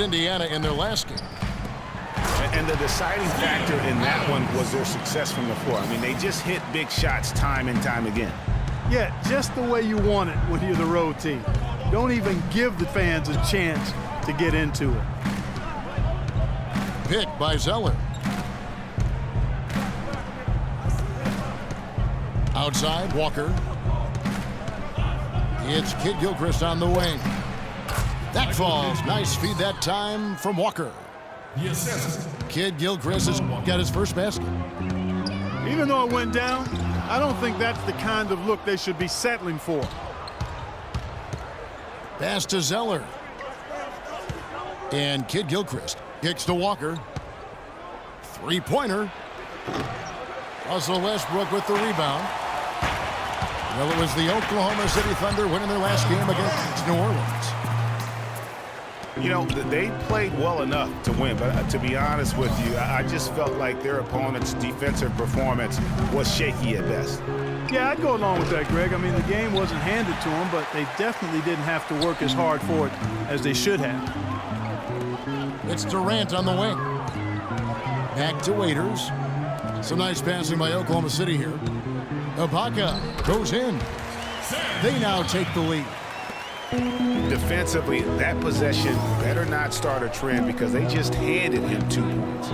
Indiana in their last game. And the deciding factor in that one was their success from the floor. I mean, they just hit big shots time and time again. Yeah, just the way you want it when you're the road team. Don't even give the fans a chance to get into it. Pick by Zeller. Outside, Walker. It's Kid Gilchrist on the wing. That falls. Nice feed that time from Walker. Kid Gilchrist has got his first basket. Even though it went down, I don't think that's the kind of look they should be settling for. Pass to Zeller. And Kid Gilchrist kicks to Walker. Three-pointer. Russell Westbrook with the rebound. Well, it was the Oklahoma City Thunder winning their last game against New Orleans. You know, they played well enough to win, but to be honest with you, I just felt like their opponent's defensive performance was shaky at best. Yeah, I'd go along with that, Greg. I mean, the game wasn't handed to them, but they definitely didn't have to work as hard for it as they should have. It's Durant on the wing. Back to Waiters. Some nice passing by Oklahoma City here. Ibaka goes in. They now take the lead. Defensively, that possession better not start a trend because they just handed him 2 points.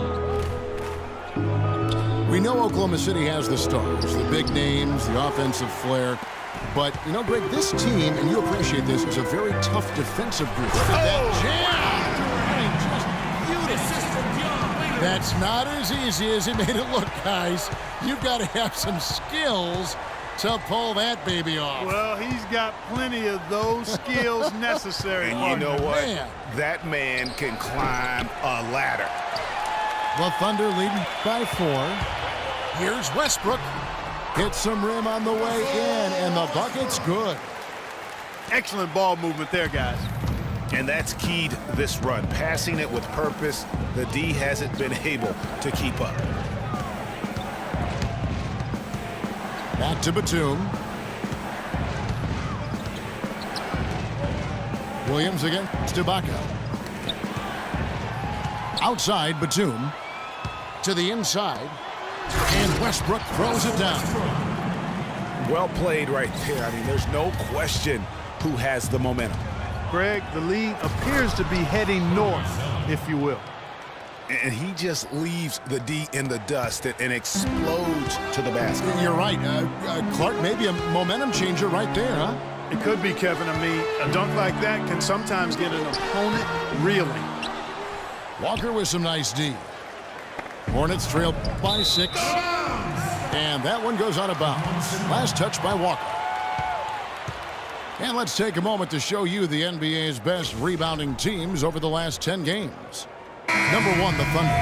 We know Oklahoma City has the stars, the big names, the offensive flair. But, you know, Greg, this team, and you appreciate this, is a very tough defensive group. Look at that jam! Just beautiful. That's not as easy as he made it look, guys. You've got to have some skills to pull that baby off. Well, he's got plenty of those skills necessary. And you know what? Man. That man can climb a ladder. The Thunder leading by 4. Here's Westbrook. Hits some rim on the way in, and the bucket's good. Excellent ball movement there, guys. And that's keyed this run. Passing it with purpose, the D hasn't been able to keep up. Back to Batum. Williams against Ibaka. Outside, Batum. To the inside. And Westbrook throws it down. Well played right there. I mean, there's no question who has the momentum. Greg, the lead appears to be heading north, if you will. And he just leaves the D in the dust and explodes to the basket. You're right. Clark, maybe a momentum changer right there, huh? It could be, Kevin. I mean, a dunk like that can sometimes get an opponent reeling. Walker with some nice D. Hornets trail by 6. And that one goes out of bounds. Last touch by Walker. And let's take a moment to show you the NBA's best rebounding teams over the last 10 games. Number 1, the Thunder.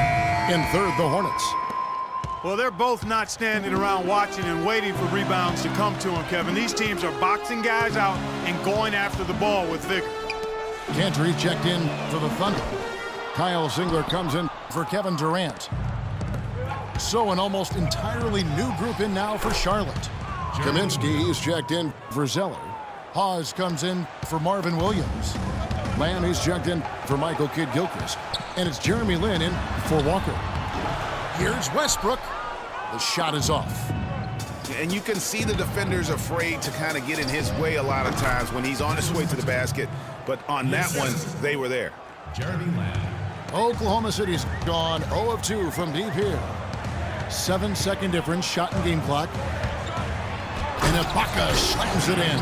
In 3rd, the Hornets. Well, they're both not standing around watching and waiting for rebounds to come to them, Kevin. These teams are boxing guys out and going after the ball with vigor. Cantor checked in for the Thunder. Kyle Singler comes in for Kevin Durant. So an almost entirely new group in now for Charlotte. Kaminsky is checked in for Zeller. Hawes comes in for Marvin Williams. Lamb is checked in for Michael Kidd Gilchrist. And it's Jeremy Lin in for Walker. Here's Westbrook. The shot is off. And you can see the defenders afraid to kind of get in his way a lot of times when he's on his way to the basket. But on that one, they were there. Jeremy Lamb. Oklahoma City's gone 0 of 2 from deep here. 7-second difference, shot and game clock. And Ibaka slams it in.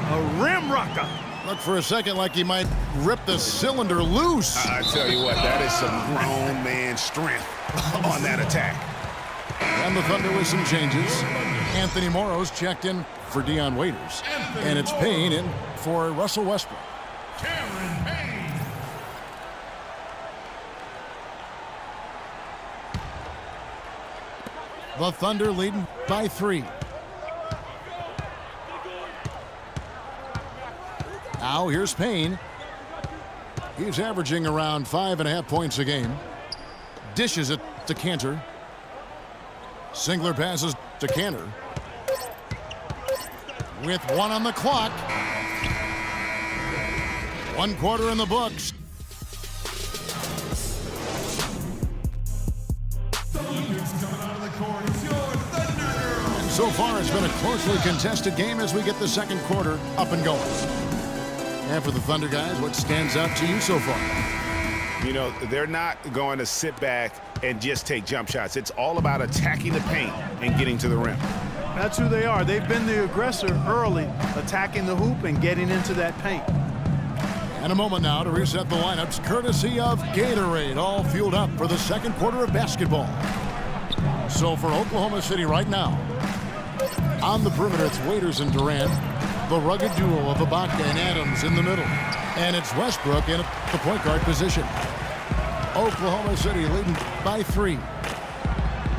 A rim rocker. Looked for a second like he might rip the cylinder loose. I tell you what, that is some grown man strength on that attack. And the Thunder with some changes. Anthony Morrow's checked in for Dion Waiters. And it's Payne in for Russell Westbrook. The Thunder leading by 3. Now here's Payne. He's averaging around 5.5 points a game. Dishes it to Cantor. Singler passes to Cantor. With 1 on the clock. One quarter in the books. So far, it's been a closely contested game as we get the second quarter up and going. And for the Thunder guys, what stands out to you so far? You know, they're not going to sit back and just take jump shots. It's all about attacking the paint and getting to the rim. That's who they are. They've been the aggressor early, attacking the hoop and getting into that paint. And a moment now to reset the lineups, courtesy of Gatorade, all fueled up for the second quarter of basketball. So for Oklahoma City right now, on the perimeter, it's Waiters and Durant. The rugged duo of Ibaka and Adams in the middle. And it's Westbrook in the point guard position. Oklahoma City leading by 3.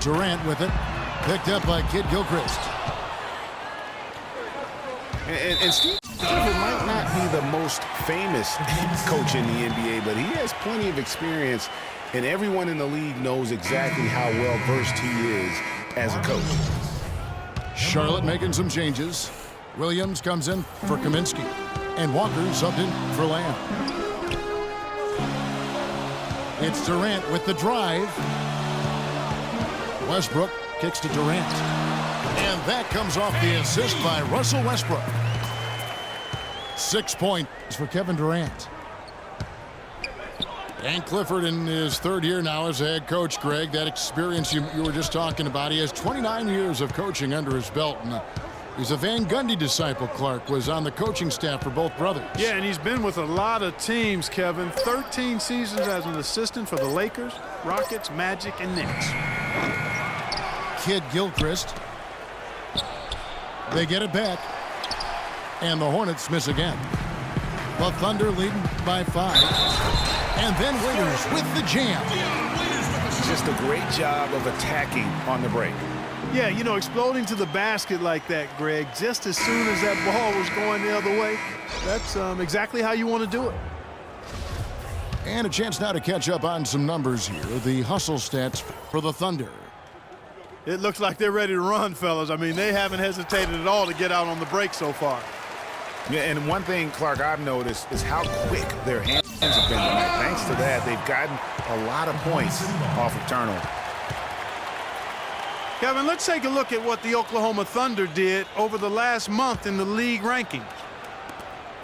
Durant with it. Picked up by Kid Gilchrist. And Steve Clifford might not be the most famous coach in the NBA, but he has plenty of experience, and everyone in the league knows exactly how well-versed he is as a coach. Charlotte making some changes. Williams comes in for Kaminsky. And Walker subbed in for Lamb. It's Durant with the drive. Westbrook kicks to Durant. And that comes off the assist by Russell Westbrook. 6 points for Kevin Durant. And Clifford in his third year now as a head coach, Greg. That experience you were just talking about. He has 29 years of coaching under his belt. And he's a Van Gundy disciple. Clark was on the coaching staff for both brothers. Yeah, and he's been with a lot of teams, Kevin. 13 seasons as an assistant for the Lakers, Rockets, Magic, and Knicks. Kid Gilchrist. They get it back. And the Hornets miss again. The Thunder leading by 5. And then Waiters with the jam. Just a great job of attacking on the break. Yeah, you know, exploding to the basket like that, Greg, just as soon as that ball was going the other way, that's exactly how you want to do it. And a chance now to catch up on some numbers here. The hustle stats for the Thunder. It looks like they're ready to run, fellas. I mean, they haven't hesitated at all to get out on the break so far. Yeah, and one thing, Clark, I've noticed is how quick their hands have been tonight. Thanks to that, they've gotten a lot of points off of turnover. Kevin, let's take a look at what the Oklahoma Thunder did over the last month in the league rankings.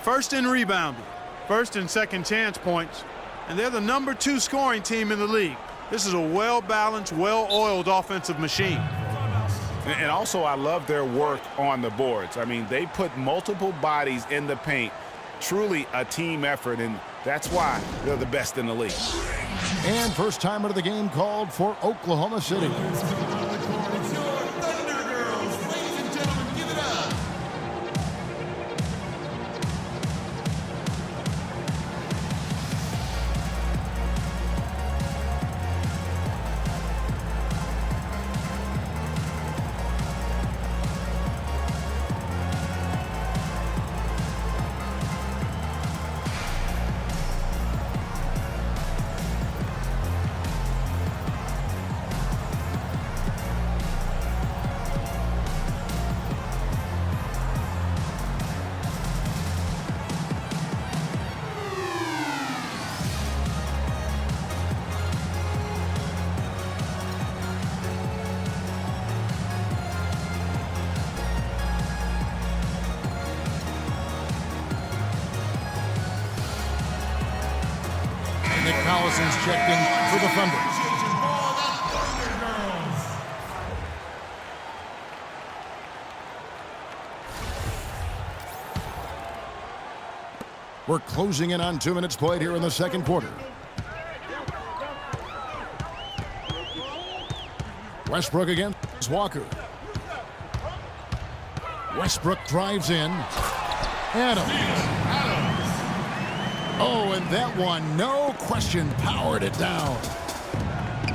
First in rebounding, first and second chance points, and they're the number 2 scoring team in the league. This is a well-balanced, well-oiled offensive machine. And also, I love their work on the boards. I mean, they put multiple bodies in the paint. Truly a team effort, and that's why they're the best in the league. And first timer of the game called for Oklahoma City. Collison's checked in for the Thunder. We're closing in on 2 minutes played here in the second quarter. Westbrook against Walker. Westbrook drives in. Adams. Oh, and that one, no question, powered it down.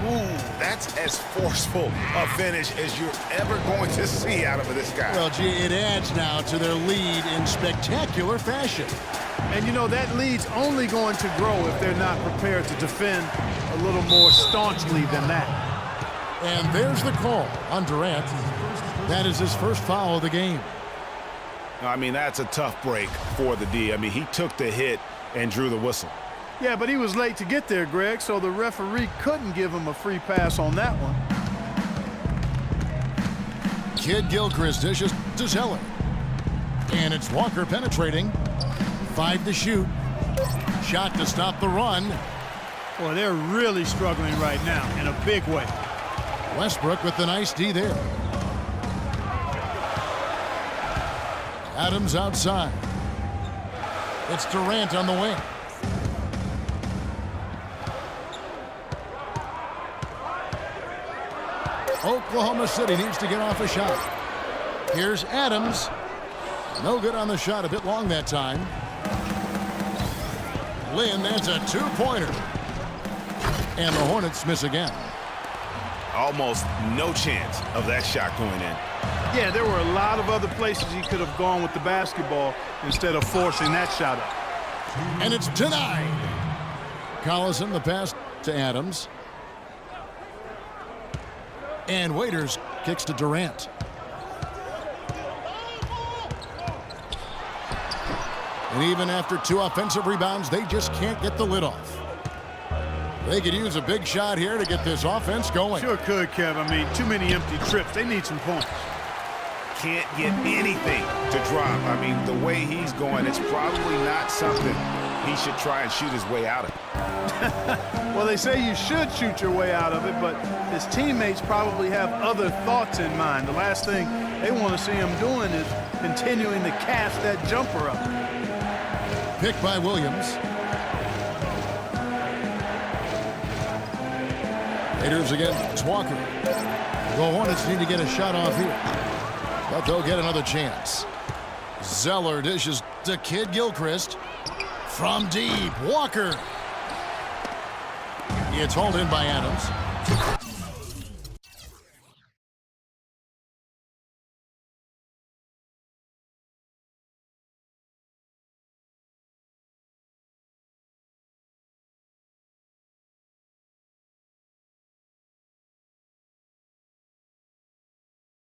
Ooh, that's as forceful a finish as you're ever going to see out of this guy. Well, gee, it adds now to their lead in spectacular fashion. And, you know, that lead's only going to grow if they're not prepared to defend a little more staunchly than that. And there's the call on Durant. That is his first foul of the game. I mean, that's a tough break for the D. I mean, he took the hit and drew the whistle. Yeah, but he was late to get there, Greg, so the referee couldn't give him a free pass on that one. Kid Gilchrist dishes to Zeller. And it's Walker penetrating. 5 to shoot. Shot to stop the run. Boy, they're really struggling right now in a big way. Westbrook with the nice D there. Adams outside. It's Durant on the wing. Oklahoma City needs to get off a shot. Here's Adams. No good on the shot, a bit long that time. Lynn, that's a two-pointer. And the Hornets miss again. Almost no chance of that shot going in. Yeah, there were a lot of other places he could have gone with the basketball instead of forcing that shot up. And it's denied. Collison, the pass to Adams. And Waiters kicks to Durant. And even after 2 offensive rebounds, they just can't get the lid off. They could use a big shot here to get this offense going. Sure could, Kev. I mean, too many empty trips. They need some points. Can't get anything to drop. I mean, the way he's going, it's probably not something he should try and shoot his way out of. Well, they say you should shoot your way out of it, but his teammates probably have other thoughts in mind. The last thing they want to see him doing is continuing to cast that jumper up. Picked by Williams. Raiders again. It's Walker. The Hornets need to get a shot off here, but they'll get another chance. Zeller dishes to Kid Gilchrist. From deep, Walker. It's hauled in by Adams.